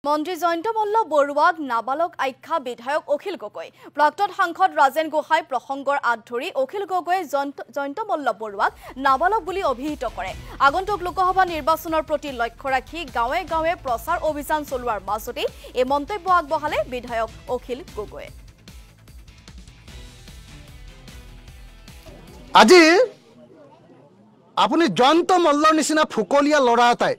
মন্ত্ৰী জয়ন্ত মল্ল বৰুৱাক নাবালক আখ্যা বিধায়ক অখিল গগৈ প্ৰাক্তন সাংসদ ৰাজেন গোহাঁই প্ৰসংগৰ আঁত ধৰি অখিল গগৈয়ে জয়ন্ত মল্ল বৰুৱাক নাবালক বুলি অভিহিত কৰে। আগন্তুক লোকসভা নিৰ্বাচনৰ প্ৰতি লক্ষ্য ৰাখি গাঁৱে গাঁৱে প্ৰচাৰ অভিযান চলোৱাৰ মাজতে এই মন্তব্য আগবঢ়ালে বিধায়ক অখিল গগৈয়ে। আজি আপুনি জয়ন্ত মল্লৰ নিচিনা ফুকলীয়া ল'ৰা এটাই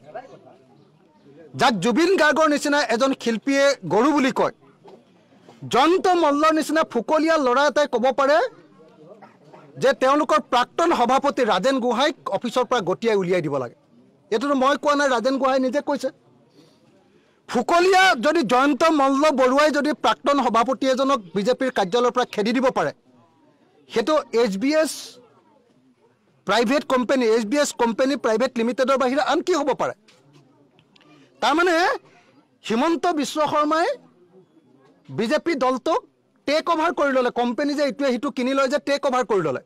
যাক জুবিন গাৰ্গৰ নিচিনা এজন শিল্পীয়ে গৰু বুলি কয়, জয়ন্ত মল্লৰ নিচিনা ফুকলীয়া ল'ৰা এটাই ক'ব পাৰে যে তেওঁলোকৰ প্ৰাক্তন সভাপতি ৰাজেন গোহাঁইক অফিচৰ পৰা গটিয়াই উলিয়াই দিব লাগে। এইটোতো মই কোৱা নাই, ৰাজেন গোহাঁই নিজে কৈছে। ফুকলীয়া যদি জয়ন্ত মল্ল বৰুৱাই যদি প্ৰাক্তন সভাপতি এজনক বিজেপিৰ কাৰ্যালয়ৰ পৰা খেদি দিব পাৰে, সেইটো SBS private company SBS company private লিমিটেডৰ বাহিৰে আন কি হ'ব পাৰে? তাৰমানে হিমন্ত বিশ্ব শৰ্মাই বিজেপি দলটোক টেক অভাৰ কৰি ল'লে। কোম্পানী যে ইটোৱে সিটো কিনি লয় যে টেক অভাৰ কৰি ল'লে।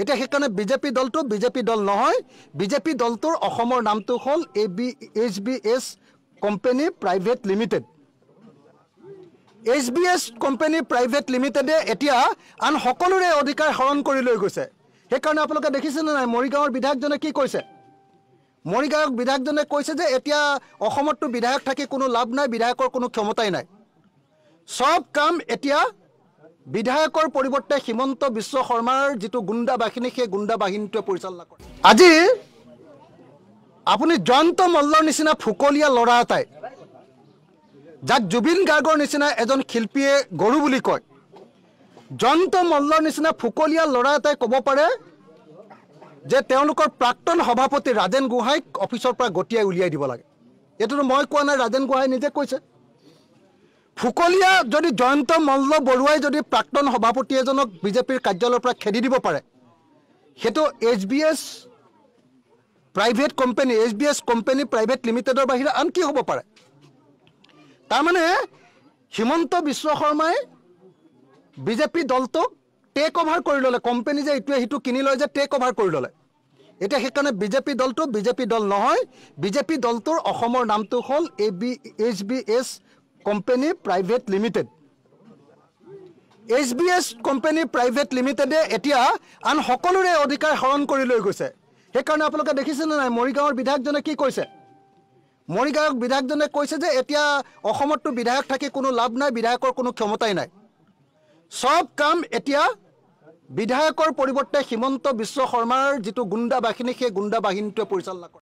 এতিয়া সেইকাৰণে বিজেপি দলটো বিজেপি দল নহয়, বিজেপি দলটোৰ অসমৰ নামটো হ'ল SBS company private limited. SBS company private লিমিটেডে এতিয়া আন সকলোৰে অধিকাৰ হৰণ কৰি লৈ গৈছে। সেইকাৰণে আপোনালোকে দেখিছেনে নাই, মৰিগাঁৱৰ বিধায়কজনে কি কৈছে? মৰিগাঁৱৰ বিধায়কজনে কৈছে যে এতিয়া অসমততো বিধায়ক থাকি কোনো লাভ নাই, বিধায়কৰ কোনো ক্ষমতাই নাই। সব কাম এতিয়া বিধায়কৰ পৰিৱৰ্তে হিমন্ত বিশ্ব শৰ্মাৰ যিটো গুণ্ডা বাহিনী, সেই গুণ্ডা বাহিনীটোৱে পৰিচালনা কৰে। আজি আপুনি জয়ন্ত মল্লৰ নিচিনা ফুকলীয়া ল'ৰা এটাই যাক জুবিন গাৰ্গৰ নিচিনা এজন শিল্পীয়ে গৰু বুলি কয়, জয়ন্ত মল্লৰ নিচিনা ফুকলীয়া ল'ৰা এটাই ক'ব পাৰে যে তেওঁলোকৰ প্ৰাক্তন সভাপতি ৰাজেন গোহাঁইক অফিচৰ পৰা গটিয়াই উলিয়াই দিব লাগে। এইটোতো মই কোৱা নাই, ৰাজেন গোহাঁই নিজে কৈছে। ফুকলীয়া যদি জয়ন্ত মল্ল বৰুৱাই যদি প্ৰাক্তন সভাপতি এজনক বিজেপিৰ কাৰ্যালয়ৰ পৰা খেদি দিব পাৰে, সেইটো SBS private company SBS company private লিমিটেডৰ বাহিৰে আন কি হ'ব পাৰে? তাৰমানে হিমন্ত বিশ্ব শৰ্মাই বিজেপি দলটোক টেক অভাৰ কৰি ল'লে। কোম্পানী যে ইটোৱে সিটো কিনি লয় যে টেক অভাৰ কৰি ল'লে। এতিয়া সেইকাৰণে বিজেপি দলটো বিজেপি দল নহয়, বিজেপি দলটোৰ অসমৰ নামটো হ'ল SBS company private limited. SBS company private লিমিটেডে এতিয়া আন সকলোৰে অধিকাৰ হৰণ কৰি লৈ গৈছে। সেইকাৰণে আপোনালোকে দেখিছেনে নাই, মৰিগাঁৱৰ বিধায়কজনে কি কৈছে? মৰিগাঁৱৰ বিধায়কজনে কৈছে যে এতিয়া অসমততো বিধায়ক থাকি কোনো লাভ নাই, বিধায়কৰ কোনো ক্ষমতাই নাই। সব কাম এতিয়া বিধায়কৰ পৰিৱৰ্তে হিমন্ত বিশ্ব শৰ্মাৰ যিটো গুণ্ডা বাহিনী, সেই গুণ্ডা বাহিনীটোৱে পৰিচালনা কৰে।